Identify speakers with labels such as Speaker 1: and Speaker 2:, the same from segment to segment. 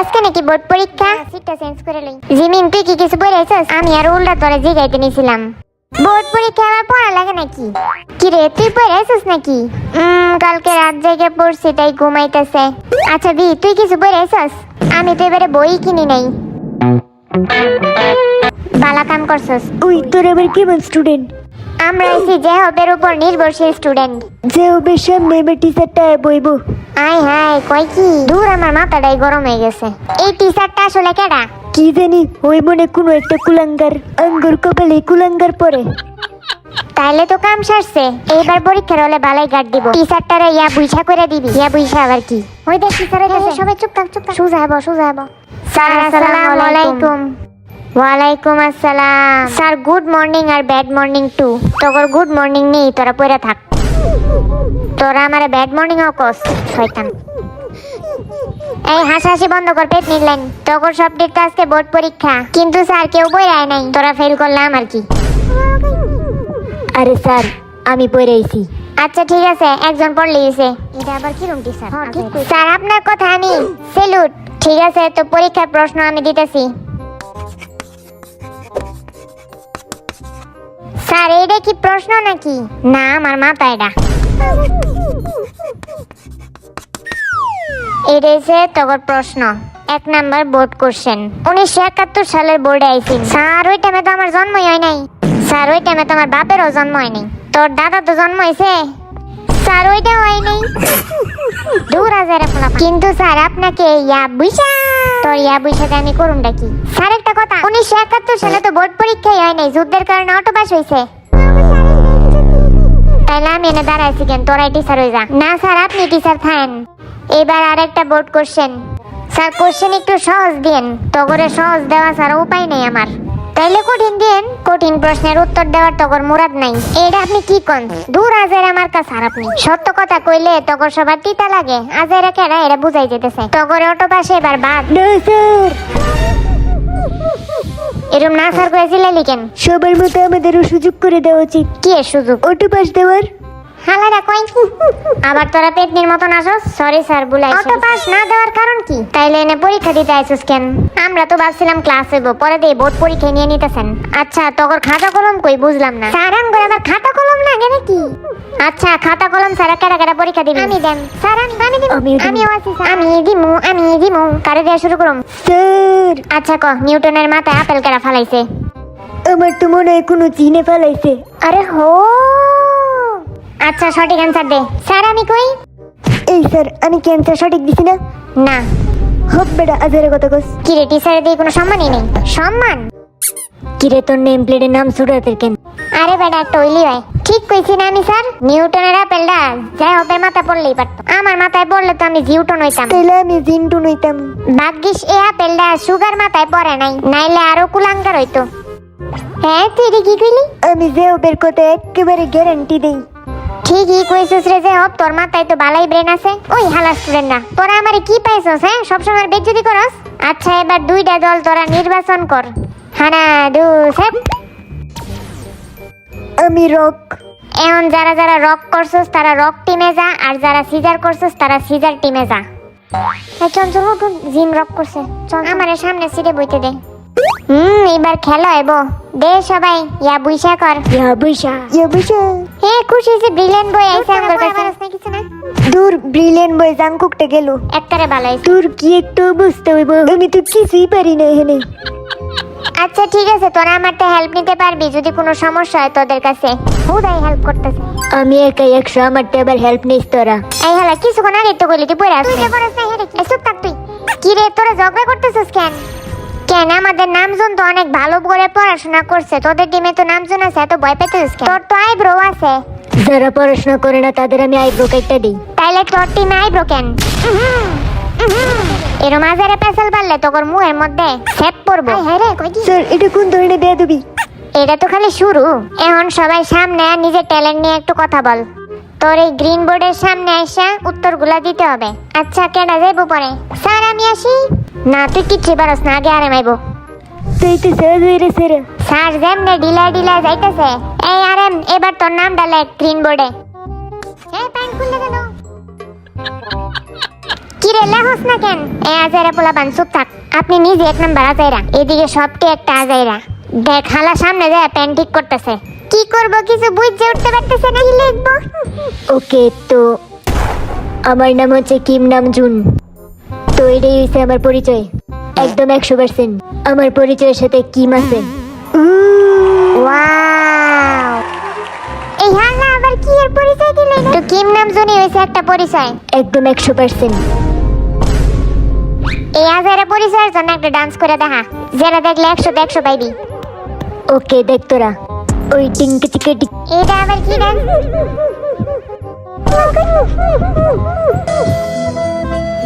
Speaker 1: আজকে নাকি বোর্ড পরীক্ষা, সিটটা চেঞ্জ করে লই। জিমিন তুই কি কিছু পড়াইছস? আমি আর উল্টা তোরে জিগাইতে নিছিলাম। বোর্ড পরীক্ষা আবার পড়া লাগে নাকি? কি রে তুই পড়াইছস নাকি? কালকে রাত জেগে পড়ছি তাই ঘুমাইতেছে। আচ্ছা দি তুই কিছু পড়াইছস? আমি তো এবারে বই কিনি নাই। বালা কাম করছস।
Speaker 2: ওই তোর এবার কেমন স্টুডেন্ট?
Speaker 1: আমরা আছি যে হবের উপর নির্ভরশীল স্টুডেন্ট।
Speaker 2: যে হবে সামনে এবার টিচারটা বইব।
Speaker 1: আয় হায় কই কি দূর, আমার মাথাটাই গরম হয়ে গেছে। এই টিচারটা আসলে কেডা?
Speaker 2: কি জানি, ওই মনে কোনো একটা কুলাঙ্গার, আঙ্গুর কপালে কুলাঙ্গার পরে।
Speaker 1: তাইলে তো কাম সারছে। এইবার পরীক্ষার হলে বালাই গার্ড দিব। টিচারটারে ইয়া বুইসা করে দিবি। ইয়া বুইসা আবার কি? ওই দেখ টিচার হইতাছে। সবাই চুপ থাক চুপ থাক। সোজা হবো সোজা হবো। স্যার আসসালামু আলাইকুম। ওয়ালাইকুম আসসালাম। স্যার গুড মর্নিং আর ব্যাড মর্নিং টু। তোর গুড মর্নিং নেই, তোরা পড়ে থাক। তোরা আমারে ব্যাড মর্নিং ও কস শয়তান। এই হাসাহাসি বন্ধ কর, পেট নিলেন। তোর সাবজেক্ট আজকে বোর্ড পরীক্ষা, কিন্তু স্যার কেউ বই আয় নাই। তোরা ফেল করলাম আর কি।
Speaker 2: আরে স্যার আমি পড়াইছি।
Speaker 1: আচ্ছা ঠিক আছে, একজন পড়লে গেছে। এটা আবার কি রুম টিচার? স্যার আপনার কথা আমি স্যালুট। ঠিক আছে, তো পরীক্ষার প্রশ্ন আমি দিতেছি। স্যার এইটা কি প্রশ্ন নাকি? না আমার মাথা এটা। এটা হচ্ছে তোর প্রশ্ন। 1 নাম্বার বোর্ড কোশ্চেন। 1971 সালের বোর্ডে আইছি। স্যার ওই টাইমে তো আমার জন্মই হয় নাই। স্যার ওই টাইমে তো আমার বাপেরও জন্ম হয় নাই। তোর দাদা তো জন্ম হয়েছে। স্যার ওইটা হয় নাই। দূর আজারে ফলাফল। কিন্তু স্যার আপনাকে ইয়া বুইসা, তোর ইয়া বুইসাতে আমি করুমটা কি? স্যার একটা কথা, 1971 সালে তো বোর্ড পরীক্ষাই হয় নাই, যুদ্ধের কারণে অটো পাস হয়েছে। তাইলে আমি এনে দাঁড়াইছি কেন? তোরাই টিচার হয়ে যা। না স্যার আপনি টিচার থাকেন। এবার আরেকটা বোর্ড কোশ্চেন। স্যার কোশ্চেন একটু সহজ দিন। তগরে সহজ দেওয়া ছাড়া উপায় নেই আমার। তাইলে কঠিন দিন। কঠিন প্রশ্নের উত্তর দেওয়ার তগর মুরাদ নাই। এটা আপনি কি কোন? দূর আজের আমার কাছে। আর আপনি সত্য কথা কইলে তগর সবার তিতা লাগে। আজের কেডা এটা বুঝাই যেতেছে। তগরে অটো পাশে এবার বাদ।
Speaker 2: না স্যার,
Speaker 1: এরম না স্যার কয়েছিলেন কেন?
Speaker 2: সবার মতো আমাদেরও সুযোগ করে দেওয়া উচিত।
Speaker 1: কি এর সুযোগ?
Speaker 2: অটো পাস দেওয়ার।
Speaker 1: হালারা কই? আবার তোরা পেটনির মতন আসস? সরি স্যার বুলাই। অটো পাস না দেওয়ার কারণ কি? তাইলে এনে পরীক্ষা দিতে আইছস কেন? আমরা তো ভাবছিলাম ক্লাস হইব, পরে দিয়ে বোর্ড পরীক্ষা নিয়ে নিতেছেন। আচ্ছা তোর খাতা কলম কই? বুঝলাম না। স্যার আম করে আবার খাতা কলম লাগে নাকি? আচ্ছা খাতা কলম স্যার কেডা কেডা পরীক্ষা দিবেন? আমি দেন স্যার, আমি দিব। আমিও আছি স্যার। আমি দিমু। কারে দেয়া শুরু করুম?
Speaker 2: স্যার
Speaker 1: আচ্ছা ক নিউটনের মাথায় আপেল কেডা ফালাইছে?
Speaker 2: আমার তো মনে হয় কোনো চিনে ফেলাইছে।
Speaker 1: আরে হো, আচ্ছা সঠিক অ্যান্সার দে। স্যার আমি কই?
Speaker 2: এই স্যার আমি কি অ্যান্সার সঠিক দিছি না?
Speaker 1: না।
Speaker 2: হপ বেটা আজের কথা কস।
Speaker 1: কি রে টিচারের দিয়ে কোনো সম্মানই নেই? সম্মান?
Speaker 2: কিরে তোর নেম প্লেটের নাম সুরাতের কেন?
Speaker 1: আরে বেটা একটা ওইলি হয়। ঠিক কইছি না আমি স্যার? নিউটনের আপেলটা যাই হবে মাথায় পড়লেই পারতো। আমার মাথায় পড়লে তো আমি জিউটন হইতাম।
Speaker 2: তাইলে আমি জিন্টু নইতাম।
Speaker 1: ভাগ্যিস এই আপেলটা সুগার মাথায় পড়ে নাই, নাইলে আরো কুলাঙ্গার হইতো। হ্যাঁ তুই রে কি কইলি?
Speaker 2: আমি যে ওদের কথা একেবারে গ্যারান্টি দেই।
Speaker 1: ঠিকই কইছিস রে, যে হব তোর মাথায় তো বালাই ব্রেন আছে। ওই হালা স্টুডেন্ট না, তোরা আমারে কি পাইছস? হ্যাঁ সবসময় বেজ্জতি করস। আচ্ছা এবার দুইটা দল তোরা নির্বাচন কর। হানা দু সেট।
Speaker 2: আমি রক।
Speaker 1: এখন যারা যারা রক করছস তারা রক টিমে যা, আর যারা সিজার করছস তারা সিজার টিমে যা। চল চল উঠ, জিম রক করছে। চল আমারে সামনে সিটে বইতে দে। এবার খেলা হইব। দে সবাই ইয়া বুইসা কর।
Speaker 2: ইয়া বৈশা।
Speaker 1: হে খুশি যে ব্রিলিয়ান্ট বই আইছে আমার কাছে। কিছু না
Speaker 2: দূর ব্রিলিয়ান্ট বয় জাংকুকটা গেল।
Speaker 1: একটারে ভালো হইছে।
Speaker 2: তোর কি একটু বুঝতে হইব, আমি তো কিছুই পারি না এখানে।
Speaker 1: আচ্ছা ঠিক আছে, তোরা আমারটা হেল্প নিতে পারবি যদি কোনো সমস্যা হয় তোদের কাছে। হুদাই হেল্প করতেছে।
Speaker 2: আমি একাই 100, আমারটা আবার হেল্প নিস তোরা।
Speaker 1: এই হালা কিছুক্ষণ আগে তো কইলি তুই পড়ে আসছিস। তুই পড়াস না হেরে কি? চুপ থাক তুই। কি রে তোরা ঝগড়া করতেছিস কেন? কেন আমাদের নামজন তো অনেক ভালো করে পড়াশোনা করছে, তোদের টিমে তো নামজন আছে, এত ভয় পেতেছিস কেন? তোর তো আইব্রো আছে।
Speaker 2: যারা পড়াশোনা করে না তাদের আমি আইব্রো কেটে দিই।
Speaker 1: তাইলে তোর টিমে আইব্রো কেন? এর মাঝারে পেছাল পারলে তোর মুখের মধ্যে সেপ পড়বো। হ্যাঁ রে কই কি?
Speaker 2: স্যার এটা কোন ধরনের বেয়াদবি?
Speaker 1: এটা তো খালি শুরু। এখন সবাই সামনে আর নিজের ট্যালেন্ট নিয়ে একটু কথা বল। তোর এই গ্রিন বোর্ডের সামনে এসে উত্তরগুলা দিতে হবে। আচ্ছা কেডা যাইবো পরে? স্যার আমি আসি। না তুই কিচ্ছু পারস না, আগে আরে মাইবো।
Speaker 2: তুই তো স্যার হইরে স্যার।
Speaker 1: স্যার যেমনে ডিলা ডিলা যাইতেছে। এই আরেম এবার তোর নামটা লেখ গ্রিন বোর্ডে। এই প্যান্ট খুলে গেল। কি রে লেহস না কেন? এ আজাইরা পোলা বান চুপ থাক। আপনি নিজে এক নাম্বার আজাইরা, এদিকে সবটি একটা আজাইরা। দেখ হালা সামনে যায় প্যান ঠিক করতেছে। কি করব কিছু বুঝে উঠতে পারতেছে না, কি লিখবো?
Speaker 2: ওকে, তো আমার নাম হচ্ছে কিম নামজুন। তো এটাই হচ্ছে আমার পরিচয়, একদম 100%। আমার পরিচয়ের সাথে কিম আছে।
Speaker 1: ওয়াও, এই হালা আবার কি এর পরিচয় দিলেন? তো কিম নামজুনই হইছে একটা পরিচয়।
Speaker 2: একদম 100%।
Speaker 1: এই আজাইরা পরিচয়ের জন্য একটা ডান্স করে দেখা, যেটা দেখলে 100 পাইবি।
Speaker 2: ওকে, দেখ তোরা ওই টিঙ্কে চিকে টিক।
Speaker 1: এটা আবার কি ডান্স?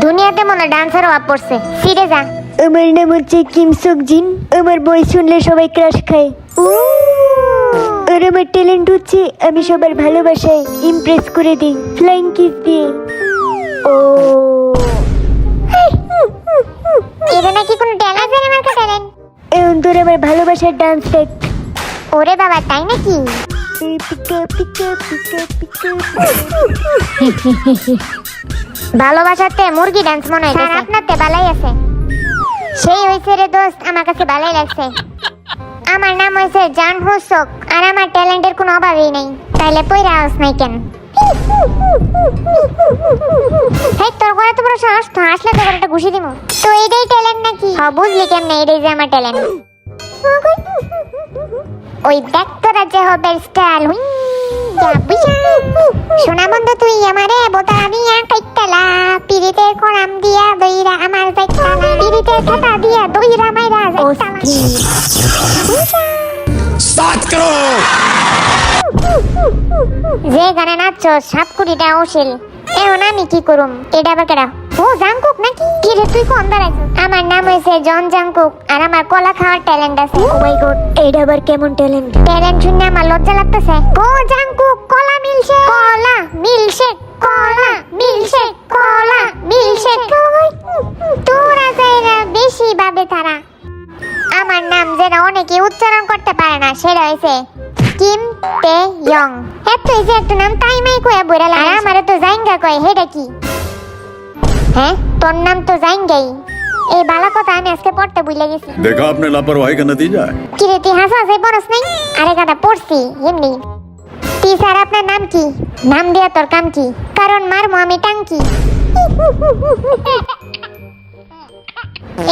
Speaker 1: দুনিয়াতে মনে ডান্সার অভাব পড়ছে। সিরে যা।
Speaker 2: আমার নাম হচ্ছে কিম সকজিন। আমার বয়স শুনলে সবাই ক্রাশ খায়। আর আমার ট্যালেন্ট হচ্ছে আমি সবার ভালোবাসায় ইমপ্রেস করে দিই ফ্লাইং কিস দিয়ে। ও
Speaker 1: এটা নাকি কোনো ট্যালেন্ট? আমার ট্যালেন্ট।
Speaker 2: এখন তোর আমার ভালোবাসার ডান্স দেখ।
Speaker 1: ওরে বাবা, তাই নাকি?
Speaker 2: পিকা পিকা পিকা পিকা।
Speaker 1: ভালোবাসাতে মুরগি ডান্স মনে হয়। স্যার আপনারতে বালাই আছে। সেই হইছে রে দোস্ত, আমার কাছে বালাই লাগছে। আমার নাম হইছে জান হোসক, আর আমার ট্যালেন্টের কোনো অভাবই নেই। তাইলে পয়রা আস নাই কেন? হেই, তোর ঘরে তো বড় সাহস, তো আসলে তো একটা ঘুষি দিমু। তো এটাই ট্যালেন্ট নাকি? হ্যাঁ, বুঝলি কেমনে? এটাই যে আমার ট্যালেন্ট। ওই দেখ তোরা যে হবে স্টাইল। শোনা বন্ধু, তুই আমারে বোতা দিয়া কাইতালা, পিরিতে কোরাম দিয়া দইরা আমার যাইতালা, পিরিতে ছাতা দিয়া দইরা মাইরা যাইতালা।
Speaker 3: स्टार्ट करो।
Speaker 1: যে গানে নাচছ 7 কোটিটা অশীল। এখন আমি কি করুম? এটা আবার কেডা? ও জাংকুক নাকি? কি রে তুই কোন দাঁড়াইছিস? আমার নাম হইছে জন জাংকুক, আর আমার কলা খাওয়ার ট্যালেন্ট আছে।
Speaker 2: ও মাই গড, এইটা আবার কেমন ট্যালেন্ট?
Speaker 1: ট্যালেন্ট শুনে আমার লজ্জা লাগতেছে। ও জাংকুক, কলা মিলছে, কলা মিলছে, কলা মিলছে, কলা মিলছে। তোরা যাইরা বেশি ভাবে তারা। আমার নাম যেটা অনেকে উচ্চারণ করতে পারে না, সেটা হইছে কিম তে ইয়ং। এত এই যে একটা নাম তাই মাই কয়ে বইরা লাগে। আর আমারে তো জাইঙ্গা কয়, হেডা কি? হ্যাঁ, তোর নাম তো জাইঙ্গাই। এই বালা কথা আমি আজকে পড়তে ভুলে গেছি।
Speaker 3: देखा आपने लापरवाही का नतीजा है।
Speaker 1: কি রে, তুই হাসা হাসি পড়স নাই? আরে গাদা, পড়ছি এমনি। টিচার, আপনার নাম কি? নাম দিয়া তোর কাম কি? কারণ মারমু আমি টাঙ্কি।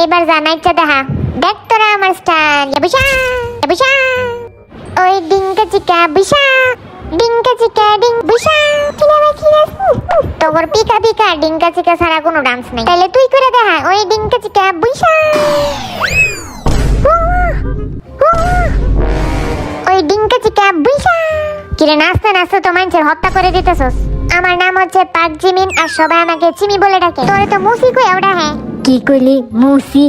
Speaker 1: এবার জানাইছে দেখা। দেখ তোরা আমার স্টাইল। বিশা বিশা, ওই ডিঙ্কা চিকা বিশা, ডিঙ্কা চিকা ডিং বিশা। তোর পিকা পিকা ডিঙ্কা চিকা ছাড়া কোনো ডান্স নেই। তাহলে তুই করে দেখা ওই ডিঙ্কা চিকা বিশা, ওই ডিঙ্কা চিকা বিশা। কিরে, নাচতে নাচতে তো মানুষের হত্যা করে দিতেছস। আমার নাম হচ্ছে পাক জিমিন, আর সবাই আমাকে চিমি বলে ডাকে। তোরে তো মুসি কই ওটা? হ্যাঁ,
Speaker 2: কি কইলি? মুসি?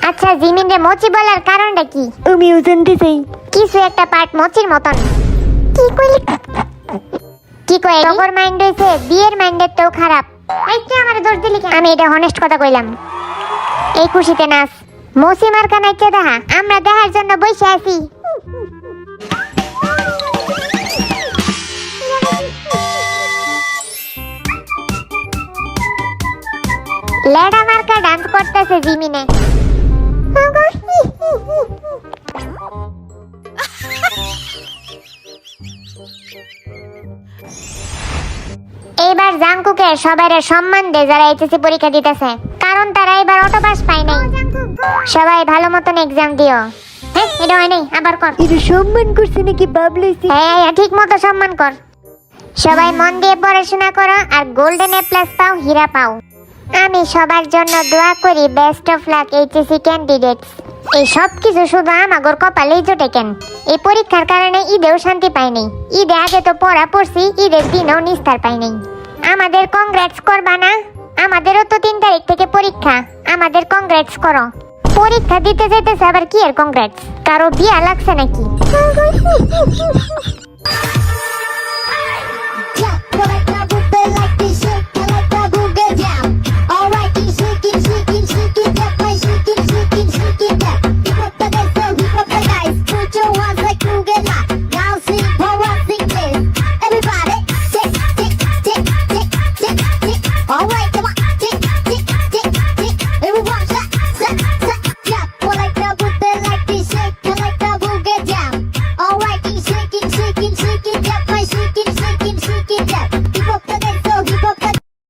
Speaker 1: আচ্ছা, জিমিন রে মোচি বলার কারণটা কি?
Speaker 2: আমিও জানতে চাই।
Speaker 1: কিছু একটা পার্ট মোচির মতন। কি কইলি? কি কই? তোর মাইন্ড হইছে বিয়ের মাইন্ডের তো খারাপ। এই তুই আমারে দোষ দিলি কেন? আমি এটা হনেস্ট কথা কইলাম। এই খুশিতে নাচ। মোচি মার্কা নাইতে দেখা, আমরা দেখার জন্য বসে আছি। লেডা মার্কা ডান্স করতেছে জিমিনে। এইবার জাংকুকে সবাইরে সম্মান দে যারা এইচএসসি পরীক্ষা দিতেছে, কারণ তারা এবার অটো পাস পায় নাই। সবাই ভালো মতন এক্সাম দিও। হ্যাঁ, এটা হয় নাই, আবার কর।
Speaker 2: এটা সম্মান করছে নাকি বাবলাইছি?
Speaker 1: হ্যাঁ, ঠিক মতো সম্মান কর। সবাই মন দিয়ে পড়াশোনা করো, আর গোল্ডেন এ প্লাস পাও, হীরা পাও। আমি সবার জন্য দোয়া করি, best of luck HSC candidates. এই সব কিছু শুধু আমাগর কপালেই জোটে কেন? এই পরীক্ষার কারণে ঈদেও শান্তি পাই নাই। ঈদে আগে তো পড়া পড়ছি, ঈদের দিনেও নিস্তার পাই নাই। আমাদের কংগ্রেটস করবা না? আমাদেরও তো 3 তারিখ থেকে পরীক্ষা। আমাদের কংগ্রেটস করো। পরীক্ষা দিতে যেতেছে আবার কি এর কংগ্রেটস? কারো বিয়া লাগছে নাকি?